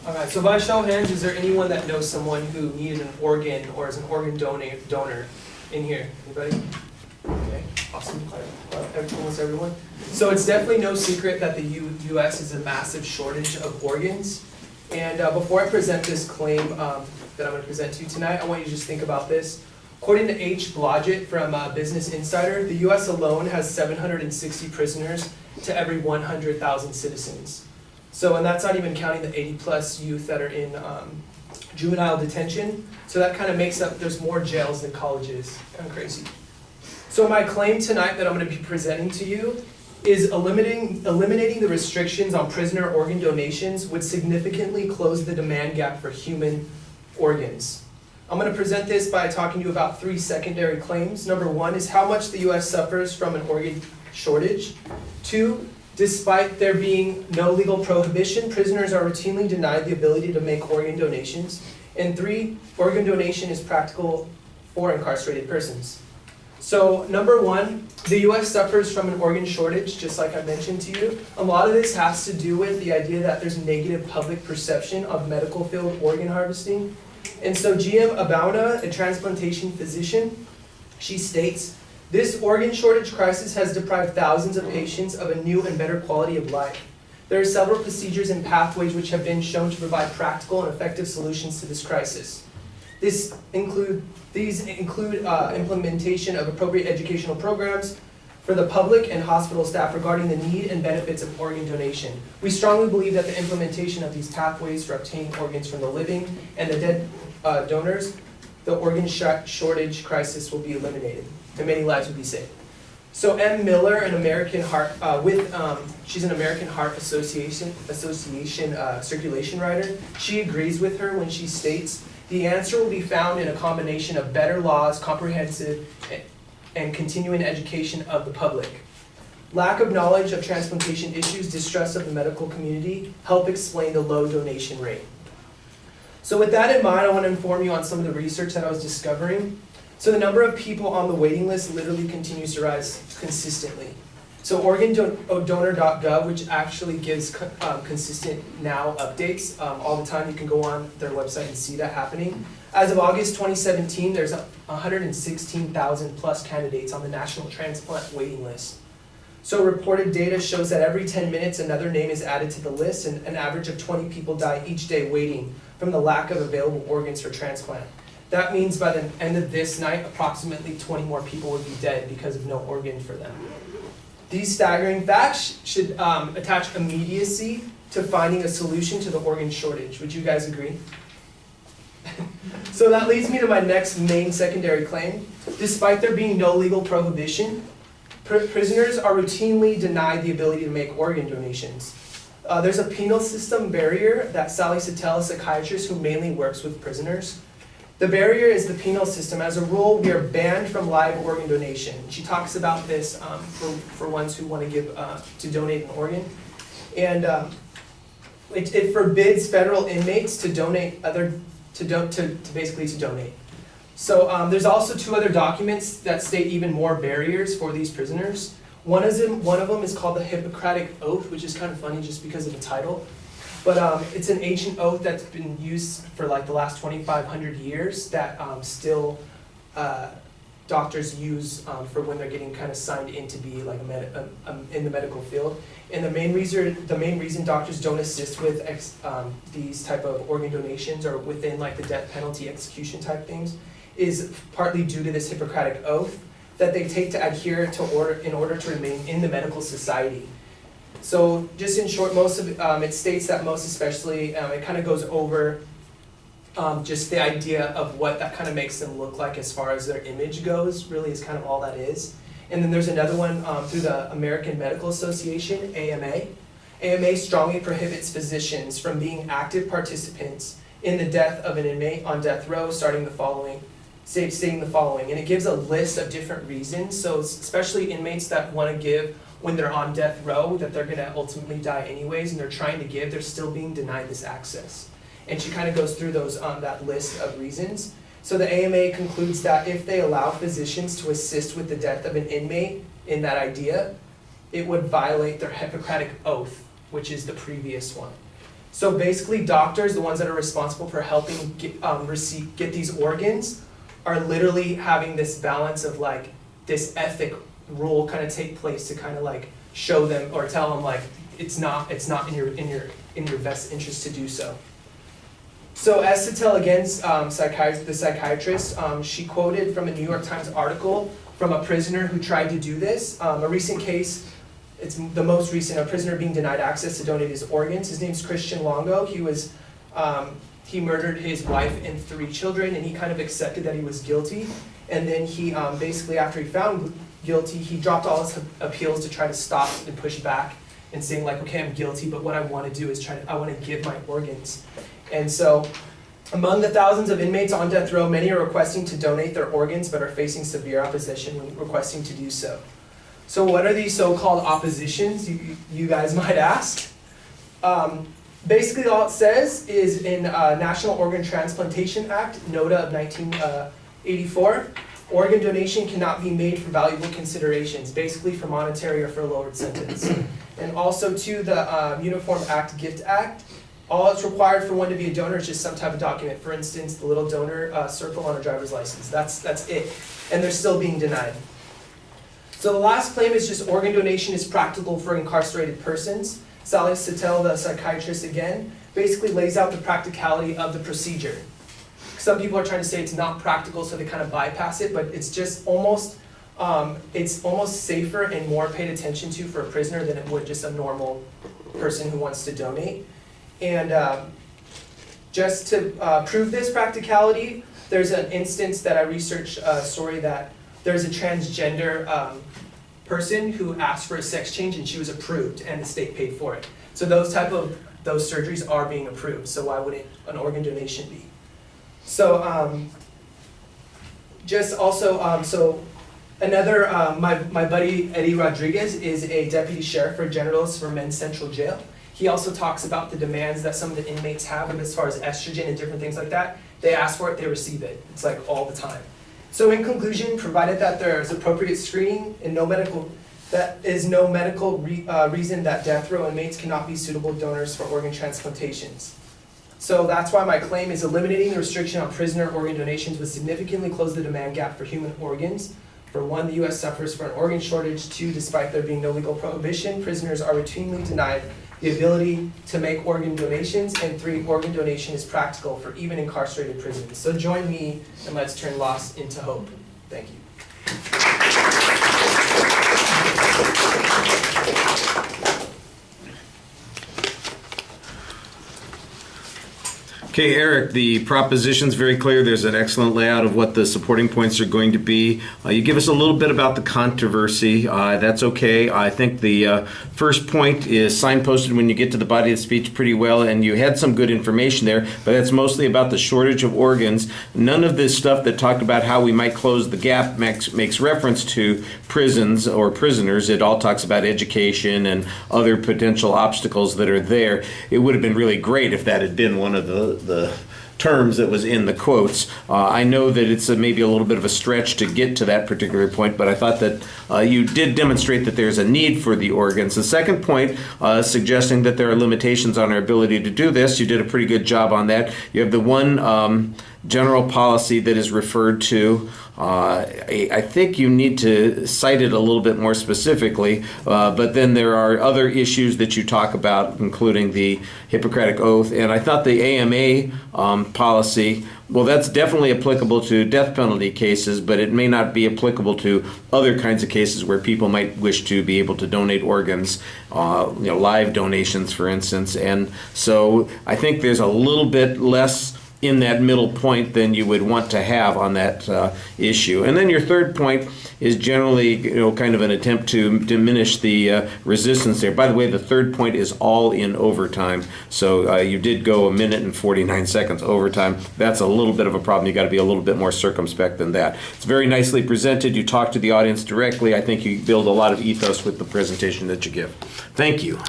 All right, so by show of hands, is there anyone that knows someone who needed an organ or is an organ donor in here? Anybody? Okay, awesome. Almost everyone. So it's definitely no secret that the U.S. is a massive shortage of organs. And before I present this claim that I'm going to present to you tonight, I want you to just think about this. According to H. Blodgett from Business Insider, the U.S. alone has 760 prisoners to every 100,000 citizens. So, and that's not even counting the 80-plus youth that are in juvenile detention. So that kind of makes up, there's more jails than colleges. Kind of crazy. So my claim tonight that I'm going to be presenting to you is eliminating the restrictions on prisoner organ donations would significantly close the demand gap for human organs. I'm going to present this by talking to you about 3 secondary claims. Number 1 is how much the U.S. suffers from an organ shortage. 2, despite there being no legal prohibition, prisoners are routinely denied the ability to make organ donations. And 3, organ donation is practical for incarcerated persons. So number 1, the U.S. suffers from an organ shortage, just like I mentioned to you. A lot of this has to do with the idea that there's negative public perception of medical field organ harvesting. And so GM Abuna, a transplantation physician, she states, "This organ shortage crisis has deprived thousands of patients of a new and better quality of life. There are several procedures and pathways which have been shown to provide practical and effective solutions to this crisis. These include implementation of appropriate educational programs for the public and hospital staff regarding the need and benefits of organ donation. We strongly believe that the implementation of these pathways for obtaining organs from the living and the dead donors, the organ shortage crisis will be eliminated, and many lives will be saved." So M. Miller, an American Heart, she's an American Heart Association circulation writer. She agrees with her when she states, "The answer will be found in a combination of better laws, comprehensive and continuing education of the public. Lack of knowledge of transplantation issues, distrust of the medical community help explain the low donation rate." So with that in mind, I want to inform you on some of the research that I was discovering. So the number of people on the waiting list literally continues to rise consistently. So organdonor.gov, which actually gives consistent now updates all the time. You can go on their website and see that happening. As of August 2017, there's 116,000 plus candidates on the national transplant waiting list. So reported data shows that every 10 minutes another name is added to the list, and an average of 20 people die each day waiting from the lack of available organs for transplant. That means by the end of this night, approximately 20 more people would be dead because of no organ for them. These staggering facts should attach immediacy to finding a solution to the organ shortage. Would you guys agree? So that leads me to my next main secondary claim. Despite there being no legal prohibition, prisoners are routinely denied the ability to make organ donations. There's a penal system barrier that Sally Sattel, a psychiatrist who mainly works with prisoners. The barrier is the penal system. As a rule, we are banned from live organ donation. She talks about this for ones who want to donate an organ. And it forbids federal inmates to donate basically to donate. So there's also 2 other documents that state even more barriers for these prisoners. One of them is called the Hippocratic Oath, which is kind of funny just because of the title. But it's an ancient oath that's been used for like the last 2,500 years that still doctors use for when they're getting kind of signed in to be like in the medical field. And the main reason doctors don't assist with these type of organ donations or within like the death penalty execution type things is partly due to this Hippocratic Oath that they take to adhere to in order to remain in the medical society. So just in short, it states that most especially, it kind of goes over just the idea of what that kind of makes them look like as far as their image goes, really is kind of all that is. And then there's another one through the American Medical Association, AMA. AMA strongly prohibits physicians from being active participants in the death of an inmate on death row, stating the following, and it gives a list of different reasons. So especially inmates that want to give when they're on death row, that they're going to ultimately die anyways, and they're trying to give, they're still being denied this access. And she kind of goes through those that list of reasons. So the AMA concludes that if they allow physicians to assist with the death of an inmate in that idea, it would violate their Hippocratic Oath, which is the previous one. So basically, doctors, the ones that are responsible for helping get these organs, are literally having this balance of like this ethic rule kind of take place to kind of like show them or tell them like it's not in your best interest to do so. So as to tell against the psychiatrist, she quoted from a New York Times article from a prisoner who tried to do this. A recent case, it's the most recent, a prisoner being denied access to donate his organs. His name's Christian Longo. He murdered his wife and 3 children, and he kind of accepted that he was guilty. And then he basically, after he found guilty, he dropped all his appeals to try to stop and push back and saying like, okay, I'm guilty, but what I want to do is I want to give my organs. And so, among the thousands of inmates on death row, many are requesting to donate their organs but are facing severe opposition when requesting to do so. So what are these so-called oppositions, you guys might ask? Basically all it says is in National Organ Transplantation Act, NOTA of 1984, organ donation cannot be made for valuable considerations, basically for monetary or for a lowered sentence. And also to the Uniform Act Gift Act, all it's required for one to be a donor is just some type of document. For instance, the little donor circle on a driver's license. That's it. And they're still being denied. So the last claim is just organ donation is practical for incarcerated persons. Sally Sattel, the psychiatrist again, basically lays out the practicality of the procedure. Some people are trying to say it's not practical, so they kind of bypass it, but it's just almost safer and more paid attention to for a prisoner than it would just a normal person who wants to donate. And just to prove this practicality, there's an instance that I researched a story that there's a transgender person who asked for a sex change and she was approved and the state paid for it. So those surgeries are being approved, so why wouldn't an organ donation be? So just also, so another, my buddy Eddie Rodriguez is a deputy sheriff for Generals for Men's Central Jail. He also talks about the demands that some of the inmates have as far as estrogen and different things like that. They ask for it, they receive it. It's like all the time. So in conclusion, provided that there is appropriate screening and no medical reason that death row inmates cannot be suitable donors for organ transplantations. So that's why my claim is eliminating the restriction on prisoner organ donations would significantly close the demand gap for human organs. For 1, the U.S. suffers from an organ shortage. 2, despite there being no legal prohibition, prisoners are routinely denied the ability to make organ donations. And 3, organ donation is practical for even incarcerated prisoners. So join me and let's turn loss into hope. Thank you. Okay, Eric, the proposition's very clear. There's an excellent layout of what the supporting points are going to be. You give us a little bit about the controversy. That's okay. I think the first point is signposted when you get to the body of the speech pretty well, and you had some good information there, but that's mostly about the shortage of organs. None of this stuff that talked about how we might close the gap makes reference to prisons or prisoners. It all talks about education and other potential obstacles that are there. It would have been really great if that had been one of the terms that was in the quotes. I know that it's maybe a little bit of a stretch to get to that particular point, but I thought that you did demonstrate that there's a need for the organs. The second point, suggesting that there are limitations on our ability to do this, you did a pretty good job on that. You have the one general policy that is referred to. I think you need to cite it a little bit more specifically, but then there are other issues that you talk about, including the Hippocratic Oath, and I thought the AMA policy, well, that's definitely applicable to death penalty cases, but it may not be applicable to other kinds of cases where people might wish to be able to donate organs, live donations, for instance, and so I think there's a little bit less in that middle point than you would want to have on that issue. And then your third point is generally, kind of an attempt to diminish the resistance there. By the way, the third point is all in overtime. So you did go 1 minute and 49 seconds overtime. That's a little bit of a problem. You got to be a little bit more circumspect than that. It's very nicely presented. You talk to the audience directly. I think you build a lot of ethos with the presentation that you give. Thank you.